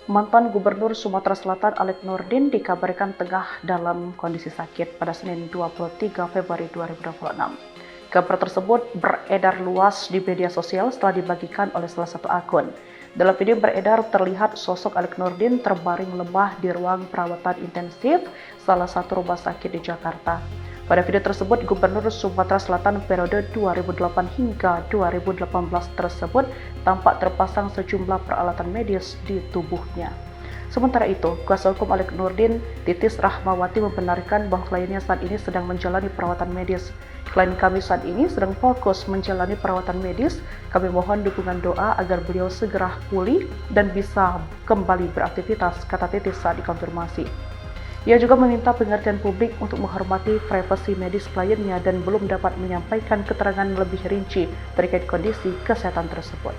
Mantan Gubernur Sumatera Selatan Alex Nurdin dikabarkan tengah dalam kondisi sakit pada Senin 23 Februari 2026. Kabar tersebut beredar luas di media sosial setelah dibagikan oleh salah satu akun. Dalam video beredar terlihat sosok Alex Nurdin terbaring lemah di ruang perawatan intensif salah satu rumah sakit di Jakarta. Pada video tersebut, Gubernur Sumatera Selatan periode 2008 hingga 2018 tersebut tampak terpasang sejumlah peralatan medis di tubuhnya. Sementara itu, kuasa hukum Alex Nurdin, Titis Rahmawati, membenarkan bahwa kliennya saat ini sedang menjalani perawatan medis. Klien kami saat ini sedang fokus menjalani perawatan medis. Kami mohon dukungan doa agar beliau segera pulih dan bisa kembali beraktivitas, kata Titis saat dikonfirmasi. Ia juga meminta pengertian publik untuk menghormati privasi medis kliennya dan belum dapat menyampaikan keterangan lebih rinci terkait kondisi kesehatan tersebut.